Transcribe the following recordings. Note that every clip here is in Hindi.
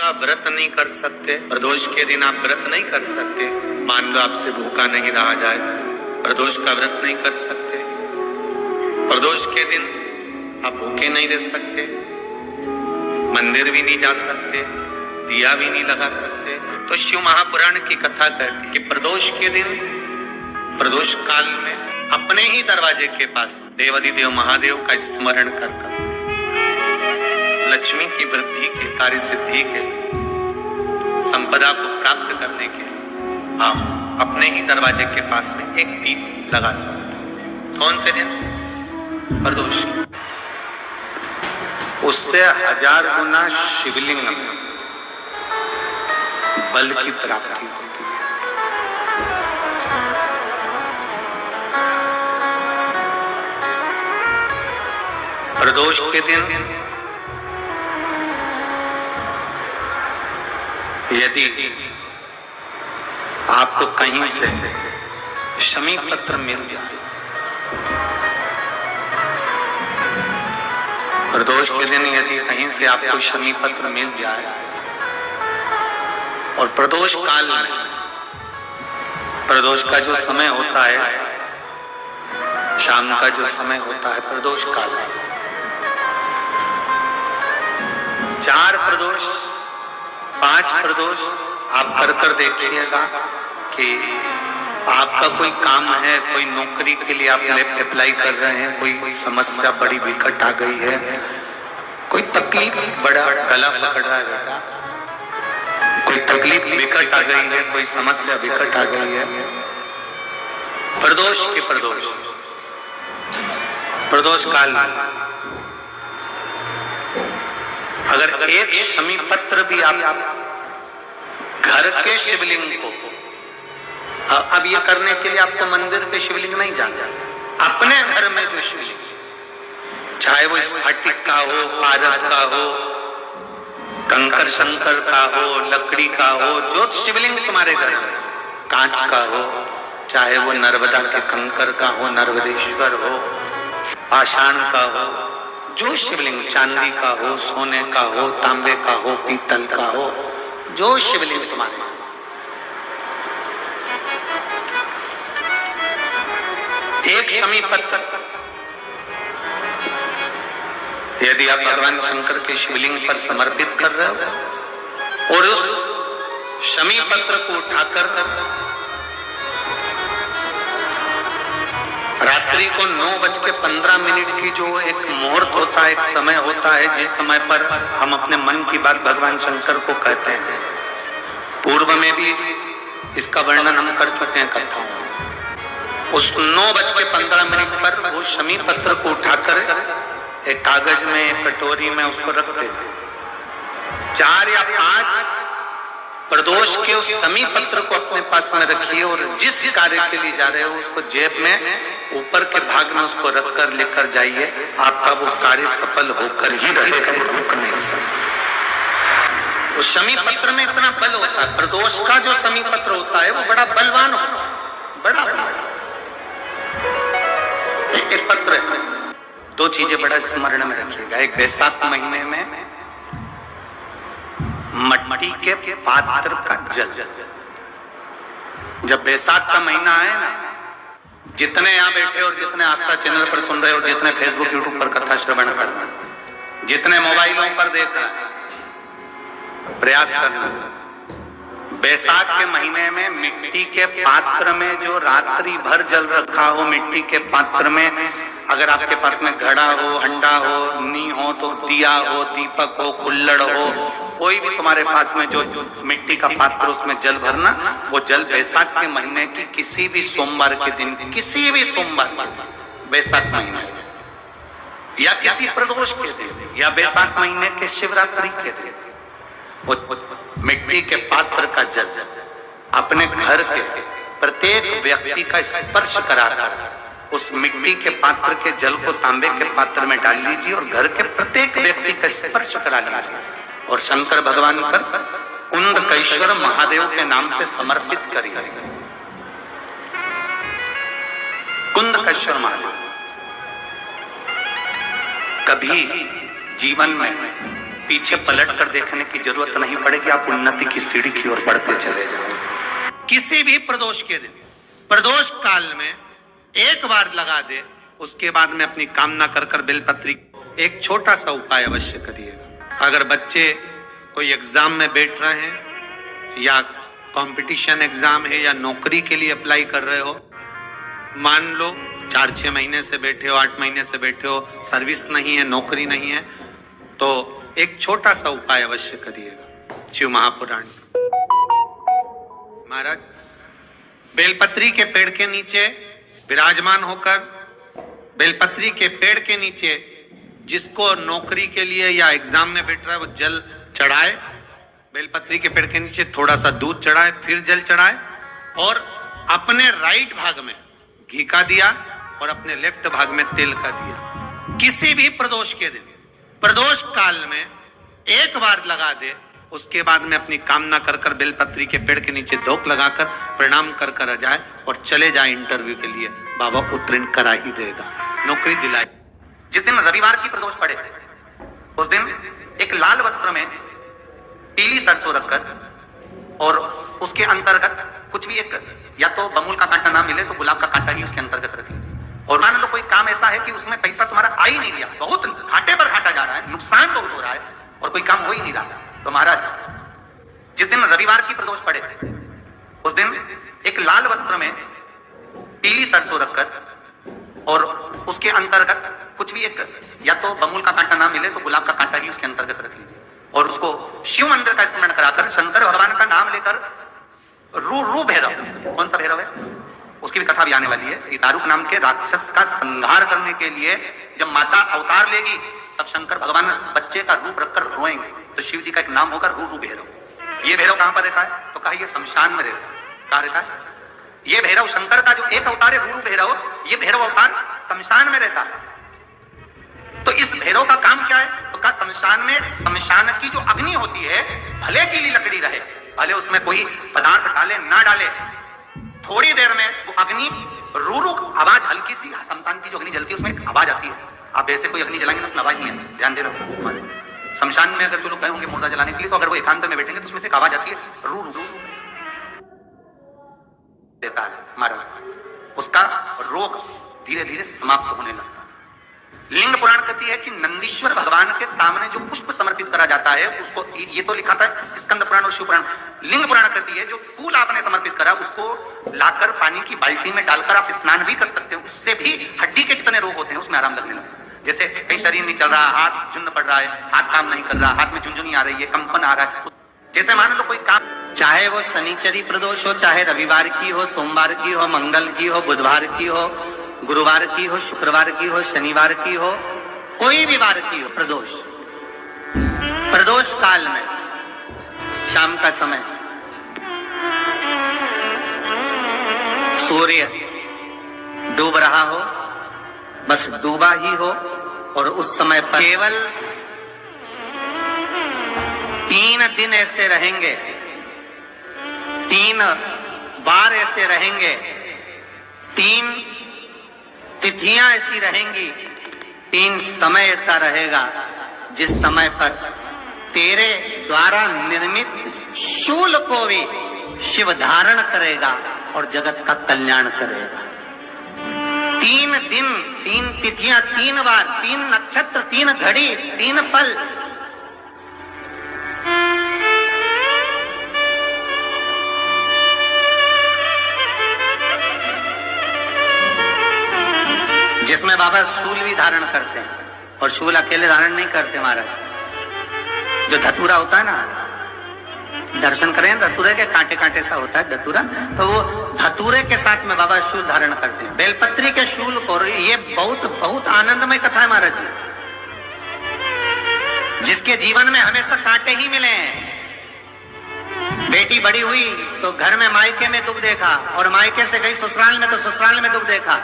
आप व्रत नहीं कर सकते, प्रदोष के दिन आप व्रत नहीं कर सकते। मान लो आपसे भूखा नहीं रहा जाए, प्रदोष का व्रत नहीं कर सकते। प्रदोष के दिन आप भूखे नहीं रह सकते, मंदिर भी नहीं जा सकते, दिया भी नहीं लगा सकते। तो शिव महापुराण की कथा कहती है कि प्रदोष के दिन, प्रदोष काल में अपने ही दरवाजे के पास देवाधिदेव महादेव का स्मरण कर लक्ष्मी की वृद्धि के, कार्य सिद्धि के, संपदा को प्राप्त करने के लिए आप अपने ही दरवाजे के पास में एक दीप लगा सकते हैं। कौन से दिन? प्रदोष। उससे 1000 गुना शिवलिंग में बल की प्राप्ति होती है। प्रदोष के दिन यदि आपको कहीं से शमी पत्र मिल जाए, प्रदोष के दिन यदि कहीं से आपको शमी पत्र मिल जाए और प्रदोष काल में, प्रदोष का जो समय होता है, शाम का जो समय होता है प्रदोष काल में, 4 प्रदोष 5 प्रदोष आप कर देखिएगा कि आपका कोई काम है, कोई नौकरी के लिए आप अप्लाई कर रहे हैं, कोई समस्या बड़ी विकट आ गई है, कोई तकलीफ, बड़ा गला पकड़ रहा है बेटा, कोई तकलीफ विकट आ गई है, कोई समस्या विकट आ गई है, प्रदोष के प्रदोष काल में अगर एक शमी पत्र भी आप घर के शिवलिंग को, अब ये करने के लिए आपको मंदिर के शिवलिंग नहीं जाना, अपने घर में जो शिवलिंग, चाहे वो स्फटिक का हो, पारद का हो, कंकर शंकर का हो, लकड़ी का हो, जो शिवलिंग तुम्हारे घर में, कांच का हो, चाहे वो नर्मदा के कंकर का हो, नर्मदेश्वर हो, पाषाण का हो, जो शिवलिंग, चांदी का हो, सोने का हो, तांबे का हो, पीतल का हो, जो शिवलिंग तुम्हारे, एक शमी पत्र यदि आप भगवान शंकर के शिवलिंग पर समर्पित कर रहे हो और उस शमी पत्र को उठाकर रात्रि को 9:15 की जो एक मुहूर्त होता है, एक समय होता है, जिस समय पर हम अपने मन की बात भगवान शंकर को कहते हैं, पूर्व में भी इसका वर्णन हम कर चुके हैं कथाओं में। उस 9:15 पर वो शमी पत्र को उठाकर एक कागज में, एक कटोरी में उसको रख देते, 4 या 5 प्रदोष के उस शमी पत्र को अपने पास में रखिए और जिस कार्य के लिए जा रहे हो उसको जेब में ऊपर के भाग में उसको रखकर लेकर जाइए, आपका वो कार्य सफल होकर ही रहेगा, रुक नहीं सकता। उस शमी पत्र में इतना बल होता है, प्रदोष का जो शमी पत्र होता है वो बड़ा बलवान होता है, बड़ा एक पत्र है। 2 चीजें बड़ा स्मरण में रखिएगा। एक, बैसाख महीने में मट्टी के पात्र का जल, जब बैसाख का महीना है ना, जितने यहाँ बैठे और जितने आस्था चैनल पर सुन रहे हो, जितने फेसबुक यूट्यूब पर कथा श्रवण कर रहे हैं, जितने मोबाइलों पर देख रहे हैं, प्रयास करना, बैसाख के महीने में मिट्टी के पात्र में जो रात्रि भर जल रखा हो, मिट्टी के पात्र में, अगर आपके पास में घड़ा हो, हंडा हो, नी हो, तो दिया हो, दीपक हो, कुल्लड़ हो, कोई भी तुम्हारे पास में जो मिट्टी का पात्र, उसमें जल भरना। वो जल बैसाख के महीने की किसी भी सोमवार के दिन, किसी भी सोमवार के दिन, बैसाख महीने या किसी प्रदोष के दिन या बैसाख महीने के शिवरात्रि के दिन, वो मिट्टी के पात्र का जल अपने घर के प्रत्येक व्यक्ति का स्पर्श कराकर उस मिट्टी के पात्र के जल को तांबे के पात्र में डाल लीजिए और घर के प्रत्येक व्यक्ति का स्पर्श करा लीजिए और शंकर भगवान पर कुंदकेश्वर महादेव के नाम से समर्पित करिए। कुंदकेश्वर महादेव, कभी जीवन में पीछे पलट कर देखने की जरूरत नहीं पड़ेगी, आप उन्नति की सीढ़ी की ओर बढ़ते चले जाओ। किसी भी प्रदोष के दिन, प्रदोष काल में एक बार लगा दे, उसके बाद में अपनी कामना कर कर बेलपत्री एक छोटा सा उपाय अवश्य करिएगा। अगर बच्चे कोई एग्जाम में बैठ रहे हैं या कंपटीशन एग्जाम है या नौकरी के लिए अप्लाई कर रहे हो, मान लो 4-6 महीने से बैठे हो, 8 महीने से बैठे हो, सर्विस नहीं है, नौकरी नहीं है, तो एक छोटा सा उपाय अवश्य करिएगा। शिव महापुराण, महाराज बेलपत्री के पेड़ के नीचे विराजमान होकर, बेलपत्री के पेड़ के नीचे जिसको नौकरी के लिए या एग्जाम में बैठ रहा है वो जल चढ़ाए, बेलपत्री के पेड़ के नीचे थोड़ा सा दूध चढ़ाए, फिर जल चढ़ाए और अपने राइट भाग में घी का दिया और अपने लेफ्ट भाग में तेल का दिया। किसी भी प्रदोष के दिन, प्रदोष काल में एक बार लगा दे, उसके बाद में अपनी कामना कर कर बेलपत्री के पेड़ के नीचे धोख लगाकर प्रणाम कर कर जाए और चले जाए इंटरव्यू के लिए, बाबा उत्तीर्ण करा ही देगा, नौकरी दिलाए। जिस दिन रविवार की प्रदोष पड़े उस दिन एक लाल वस्त्र में पीली सरसों रखकर और उसके अंतर्गत कुछ भी एक, या तो बमुल का कांटा ना मिले तो गुलाब का कांटा ही उसके अंतर्गत रख लीजिए। और मान लो कोई काम ऐसा है कि उसमें पैसा तुम्हारा आ ही नहीं रहा, बहुत घाटे पर घाटा जा रहा है, नुकसान बहुत हो रहा है और कोई काम हो ही नहीं रहा, तो महाराज जिस दिन रविवार की प्रदोष पड़े उस दिन एक लाल वस्त्र में पीली सरसों रखकर और उसके अंतर्गत कुछ भी एक, या तो बमुल का कांटा ना मिले तो गुलाब का कांटा ही उसके अंतर्गत रख लीजिए और उसको शिव मंदिर का स्मरण कराकर शंकर भगवान का नाम लेकर रू भैरव, कौन सा भैरव है उसकी भी कथा भी आने वाली है। ये दारुक नाम के राक्षस का संहार करने के लिए जब माता अवतार लेगी तब शंकर भगवान बच्चे का रूप रखकर रोएंगे, तो शिव जी का एक नाम होगा रू भैरव। ये भैरव कहां पर रहता है तो कहा ये शमशान में रहता है। कहां रहता है ये भैरव? शंकर का जो एक अवतार है रू भैरव, ये भैरव अवतार शमशान में रहता है। तो इस भैरव का काम क्या है तो कहा शमशान में, शमशान की जो अग्नि होती है भले की लकड़ी रहे, भले उसमें कोई पदार्थ डाले ना डाले, थोड़ी देर में वो अग्नि रू आवाज, हल्की सी शमशान की जो अग्नि जलती है उसमें एक आवाज आती है। आप ऐसे कोई अग्नि जलाएंगे ना आवाज नहीं आती, ध्यान दे रहे हो। शमशान में अगर जो लोग गए होंगे मुर्दा जलाने के लिए, तो अगर वो एकांत में बैठेंगे तो उसमें से एक आवाज आती है, रू रू देता है महाराज, उसका रोग धीरे धीरे समाप्त होने लगता है। लिंग पुराण कहती है कि नंदीश्वर भगवान के सामने जो पुष्प समर्पित करा जाता है उसको, ये तो लिखा था स्कंद पुराण और शिव पुराण, लिंग पुराण कहती है जो फूल आपने समर्पित करा उसको लाकर पानी की बाल्टी में डालकर आप स्नान भी कर सकते हो, उससे भी हड्डी के जितने रोग होते हैं उसमें आराम लगने लगता है। जैसे कहीं शरीर नहीं चल रहा, हाथ झुन्न पड़ रहा है, हाथ काम नहीं कर रहा, हाथ में झुंझुनी आ रही है, कंपन आ रहा है, जैसे मान लो कोई काम, चाहे वो शनिचरी प्रदोष हो, चाहे रविवार की हो, सोमवार की हो, मंगल की हो, बुधवार की हो, गुरुवार की हो, शुक्रवार की हो, शनिवार की हो, कोई भी वार की हो, प्रदोष, प्रदोष काल में शाम का समय सूर्य डूब रहा हो, बस डूबा ही हो, और उस समय पर केवल 3 दिन ऐसे रहेंगे, 3 बार ऐसे रहेंगे, 3 तिथियां ऐसी रहेंगी, 3 समय ऐसा रहेगा जिस समय पर तेरे द्वारा निर्मित शूल को भी शिव धारण करेगा और जगत का कल्याण करेगा। 3 दिन, 3 तिथियां, 3 बार, 3 नक्षत्र, 3 घड़ी, 3 पल, जिसमें बाबा शूल भी धारण करते हैं, और शूल अकेले धारण नहीं करते महाराज। जो धतूरा होता है ना, दर्शन करें धतूरे के कांटे कांटे सा होता है धतूरा, तो वो धतूरे के साथ में बाबा शूल धारण करते हैं, बेलपत्री के शूल को। ये बहुत बहुत आनंदमय कथा है महाराज जी, जिसके जीवन में हमेशा कांटे ही मिले हैं। बेटी बड़ी हुई तो घर में मायके में दुख देखा, और मायके से गई ससुराल में तो ससुराल में दुख देखा,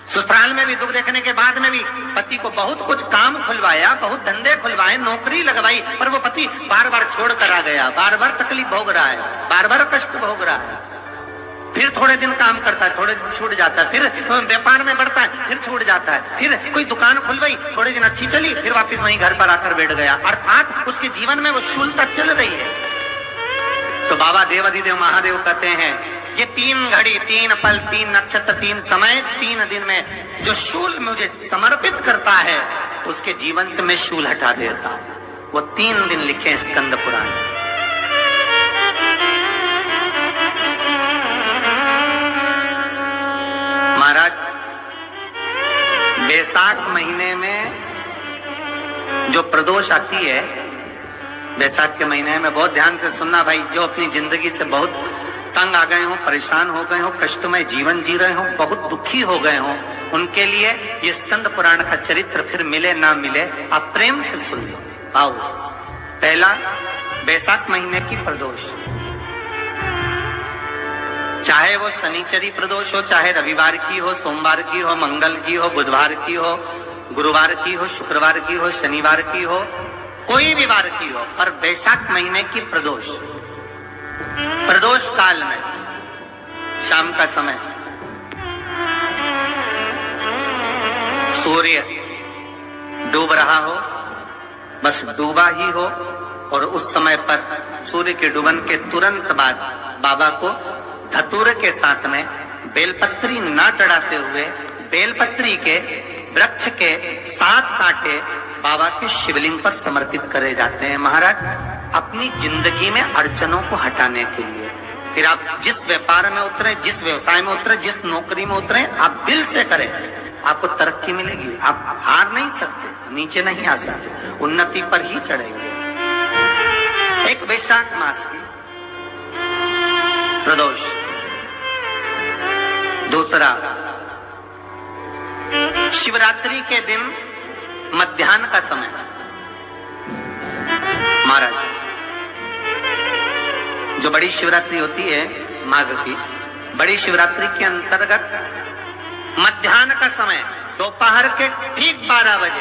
ससुराल में भी दुख देखने के बाद में भी पति को बहुत कुछ काम खुलवाया, बहुत धंधे खुलवाए, नौकरी लगवाई, पर वो पति बार बार छोड़ कर आ गया, बार बार तकलीफ भोग रहा है, बार बार कष्ट भोग रहा है। फिर थोड़े दिन काम करता है, थोड़े दिन छूट जाता है, फिर व्यापार में बढ़ता है, फिर छूट जाता है, फिर कोई दुकान खुल गई, थोड़े दिन अच्छी चली, फिर वापस वहीं घर पर आकर बैठ गया, अर्थात उसके जीवन में वो शूलता चल रही है। तो बाबा देवाधिदेव महादेव कहते हैं ये 3 घड़ी 3 पल 3 नक्षत्र 3 समय 3 दिन में जो शूल मुझे समर्पित करता है उसके जीवन से मैं शूल हटा देता हूं। वो 3 दिन लिखे स्कंद पुराण। महाराज बैसाख महीने में जो प्रदोष आती है, बैसाख के महीने में बहुत ध्यान से सुनना भाई, जो अपनी जिंदगी से बहुत तंग आ गए हो, परेशान हो गए हो, कष्टमय जीवन जी रहे हो, बहुत दुखी हो गए हो, उनके लिए ये स्कंद पुराण का चरित्र फिर मिले ना मिले आप प्रेम से सुन लो। आओ, पहला बैसाख महीने की प्रदोष, चाहे वो शनिचरी प्रदोष हो, चाहे रविवार की हो, सोमवार की हो, मंगल की हो, बुधवार की हो, गुरुवार की हो, शुक्रवार की हो, शनिवार की हो, कोई भी वार की हो, पर बैसाख महीने की प्रदोष, प्रदोष काल में शाम का समय सूर्य डूब रहा हो, बस डूबा ही हो, और उस समय पर सूर्य के डूबन के तुरंत बाद बाबा को धतूरे के साथ में बेलपत्री ना चढ़ाते हुए बेलपत्री के वृक्ष के 7 कांटे बाबा के शिवलिंग पर समर्पित करे जाते हैं। महाराज अपनी जिंदगी में अड़चनों को हटाने के लिए फिर आप जिस व्यापार में उतरे, जिस व्यवसाय में उतरे, जिस नौकरी में उतरे, आप दिल से करें, आपको तरक्की मिलेगी। आप हार नहीं सकते, नीचे नहीं आ सकते, उन्नति पर ही चढ़ेंगे। एक वैशाख मास की प्रदोष, दूसरा शिवरात्रि के दिन मध्याह्न का समय। महाराज जो बड़ी शिवरात्रि होती है माघ की, बड़ी शिवरात्रि के अंतर्गत मध्याह्न का समय दोपहर के ठीक 12 बजे